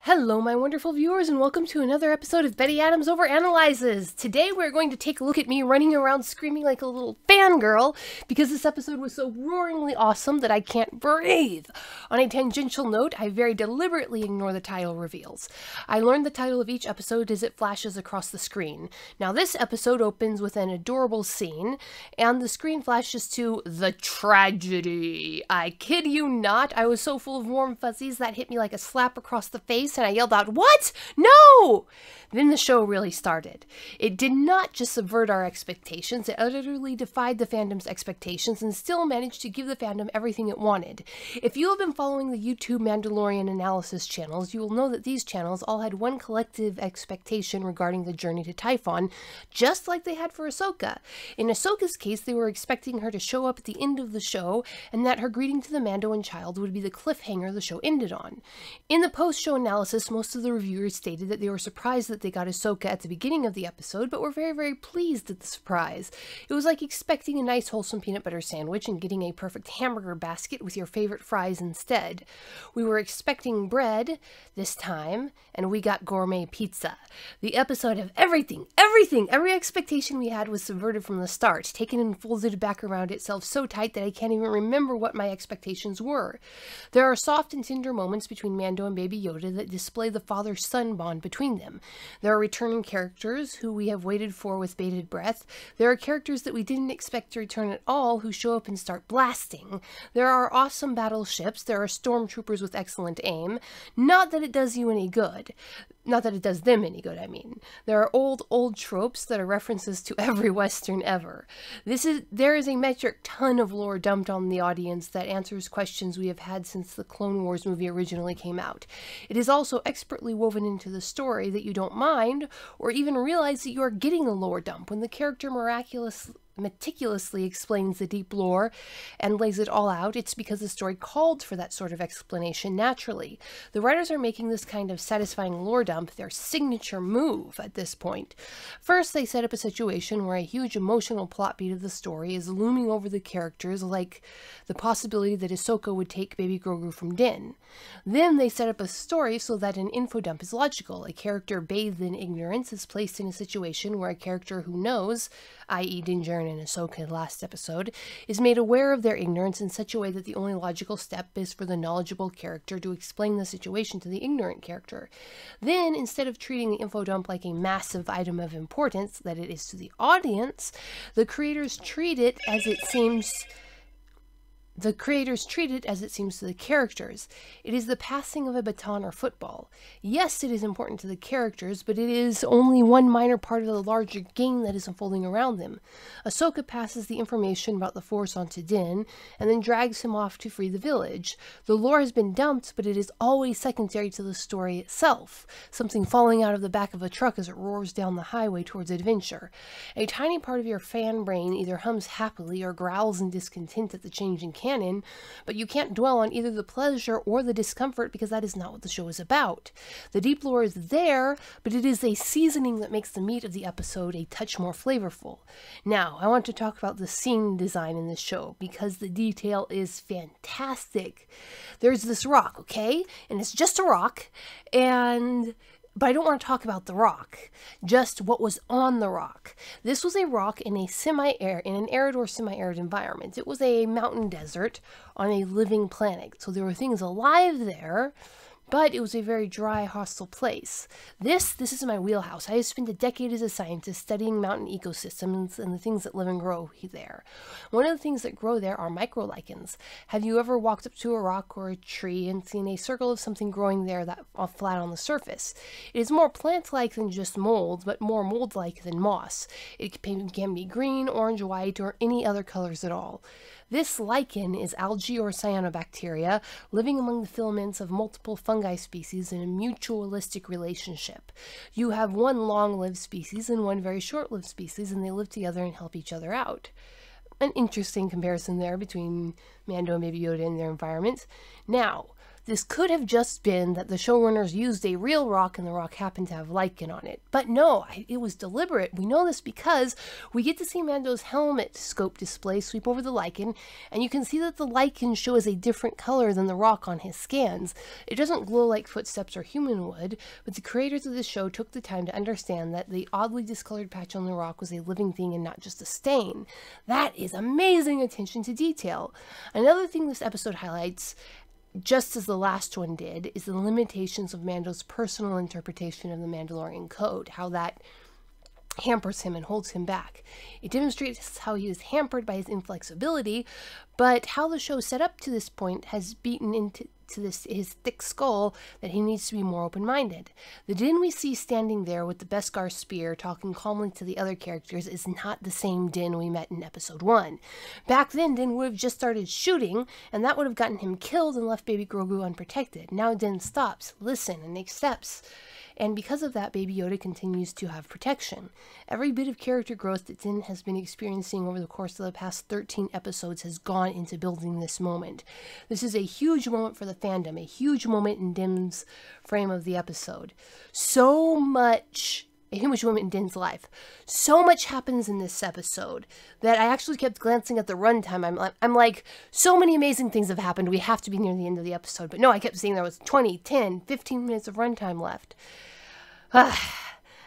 Hello, my wonderful viewers, and welcome to another episode of Betty Adams Overanalyzes. Today, we're going to take a look at me running around screaming like a little fangirl because this episode was so roaringly awesome that I can't breathe. On a tangential note, I very deliberately ignore the title reveals. I learned the title of each episode as it flashes across the screen. Now, this episode opens with an adorable scene, and the screen flashes to the tragedy. I kid you not, I was so full of warm fuzzies that hit me like a slap across the face, and I yelled out, "What? No!" Then the show really started. It did not just subvert our expectations, it utterly defied the fandom's expectations and still managed to give the fandom everything it wanted. If you have been following the YouTube Mandalorian analysis channels, you will know that these channels all had one collective expectation regarding the journey to Typhon, just like they had for Ahsoka. In Ahsoka's case, they were expecting her to show up at the end of the show, and that her greeting to the Mando and child would be the cliffhanger the show ended on. In the post-show analysis, most of the reviewers stated that they were surprised that they got Ahsoka at the beginning of the episode, but were very, very pleased at the surprise. It was like expecting a nice wholesome peanut butter sandwich and getting a perfect hamburger basket with your favorite fries instead. We were expecting bread this time, and we got gourmet pizza. The episode of every expectation we had was subverted from the start, taken and folded back around itself so tight that I can't even remember what my expectations were. There are soft and tender moments between Mando and Baby Yoda that display the father-son bond between them. There are returning characters who we have waited for with bated breath. There are characters that we didn't expect to return at all who show up and start blasting. There are awesome battleships. There are stormtroopers with excellent aim. Not that it does you any good. Not that it does them any good, I mean. There are old tropes that are references to every Western ever. There is a metric ton of lore dumped on the audience that answers questions we have had since the Clone Wars movie originally came out. It is also expertly woven into the story that you don't mind, or even realize that you are getting a lore dump when the character meticulously explains the deep lore and lays it all out. It's because the story called for that sort of explanation naturally. The writers are making this kind of satisfying lore dump their signature move at this point. First, they set up a situation where a huge emotional plot beat of the story is looming over the characters, like the possibility that Ahsoka would take baby Grogu from Din. Then they set up a story so that an info dump is logical. A character bathed in ignorance is placed in a situation where a character who knows, i.e. Din Djarin and Ahsoka last episode, is made aware of their ignorance in such a way that the only logical step is for the knowledgeable character to explain the situation to the ignorant character. Then, instead of treating the info dump like a massive item of importance that it is to the audience, the creators treat it as it seems to the characters. It is the passing of a baton or football. Yes, it is important to the characters, but it is only one minor part of the larger game that is unfolding around them. Ahsoka passes the information about the Force onto Din, and then drags him off to free the village. The lore has been dumped, but it is always secondary to the story itself. Something falling out of the back of a truck as it roars down the highway towards adventure. A tiny part of your fan brain either hums happily or growls in discontent at the change in canon, but you can't dwell on either the pleasure or the discomfort because that is not what the show is about. The deep lore is there, but it is a seasoning that makes the meat of the episode a touch more flavorful. Now, I want to talk about the scene design in this show because the detail is fantastic. There's this rock, okay? And it's just a rock, but I don't want to talk about the rock, just what was on the rock. This was a rock in an arid or semi-arid environment. It was a mountain desert on a living planet, so there were things alive there, but it was a very dry, hostile place. This is my wheelhouse. I have spent a decade as a scientist studying mountain ecosystems and the things that live and grow there. One of the things that grow there are microlichens. Have you ever walked up to a rock or a tree and seen a circle of something growing there that flat on the surface? It is more plant-like than just mold, but more mold-like than moss. It can be green, orange, white, or any other colors at all. This lichen is algae or cyanobacteria living among the filaments of multiple fungi species in a mutualistic relationship. You have one long-lived species and one very short-lived species, and they live together and help each other out. An interesting comparison there between Mando and Baby Yoda and their environments. Now, This could have just been that the showrunners used a real rock and the rock happened to have lichen on it. But no, it was deliberate. We know this because we get to see Mando's helmet scope display sweep over the lichen, and you can see that the lichen shows a different color than the rock on his scans. It doesn't glow like footsteps or human would, but the creators of the show took the time to understand that the oddly discolored patch on the rock was a living thing and not just a stain. That is amazing attention to detail. Another thing this episode highlights, just as the last one did, is the limitations of Mando's personal interpretation of the Mandalorian code, how that hampers him and holds him back. It demonstrates how he is hampered by his inflexibility, but how the show set up to this point has beaten into his thick skull that he needs to be more open-minded. The Din we see standing there with the Beskar spear talking calmly to the other characters is not the same Din we met in episode 1. Back then, Din would have just started shooting, and that would have gotten him killed and left baby Grogu unprotected. Now Din stops, listens, and accepts. And because of that, Baby Yoda continues to have protection. Every bit of character growth that Din has been experiencing over the course of the past 13 episodes has gone into building this moment. This is a huge moment for the fandom, a huge moment in Din's frame of the episode. A huge moment in Din's life. So much happens in this episode that I actually kept glancing at the runtime. I'm like, so many amazing things have happened. We have to be near the end of the episode. But no, I kept seeing there was 20, 10, 15 minutes of runtime left.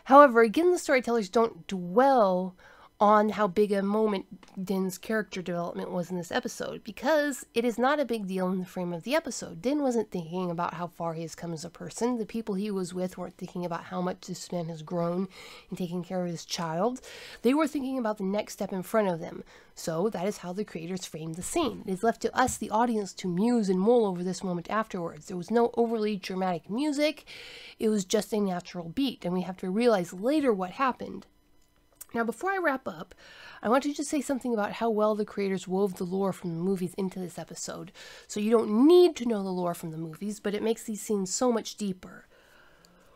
However, again, the storytellers don't dwell on how big a moment Din's character development was in this episode, because it is not a big deal in the frame of the episode. Din wasn't thinking about how far he has come as a person. The people he was with weren't thinking about how much this man has grown in taking care of his child. They were thinking about the next step in front of them. So that is how the creators framed the scene. It is left to us, the audience, to muse and mull over this moment afterwards. There was no overly dramatic music. It was just a natural beat, and we have to realize later what happened. Now, before I wrap up, I want to just say something about how well the creators wove the lore from the movies into this episode. So you don't need to know the lore from the movies, but it makes these scenes so much deeper.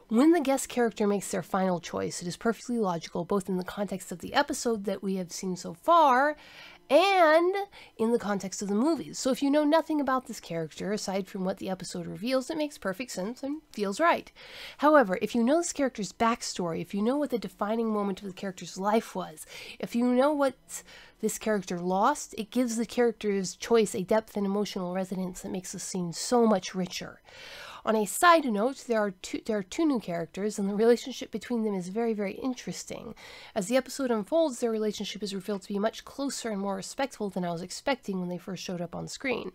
When the guest character makes their final choice, it is perfectly logical, both in the context of the episode that we have seen so far, and in the context of the movies. So if you know nothing about this character, aside from what the episode reveals, it makes perfect sense and feels right. However, if you know this character's backstory, if you know what the defining moment of the character's life was, if you know what this character lost, it gives the character's choice a depth and emotional resonance that makes the scene so much richer. On a side note, there are two new characters, and the relationship between them is very, very interesting. As the episode unfolds, their relationship is revealed to be much closer and more respectful than I was expecting when they first showed up on screen.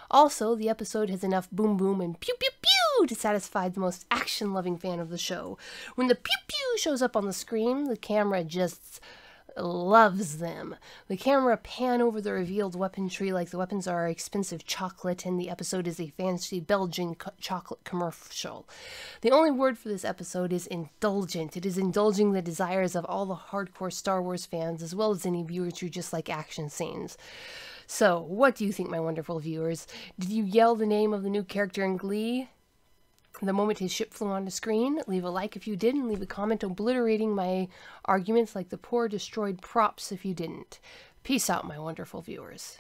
Also, the episode has enough boom boom and pew pew pew to satisfy the most action-loving fan of the show. When the pew pew shows up on the screen, the camera just loves them. The camera pan over the revealed weaponry like the weapons are expensive chocolate and the episode is a fancy Belgian chocolate commercial. The only word for this episode is indulgent. It is indulging the desires of all the hardcore Star Wars fans as well as any viewers who just like action scenes. So, what do you think, my wonderful viewers? Did you yell the name of the new character in Glee the moment his ship flew onto screen? Leave a like if you did, and leave a comment obliterating my arguments like the poor destroyed props if you didn't. Peace out, my wonderful viewers.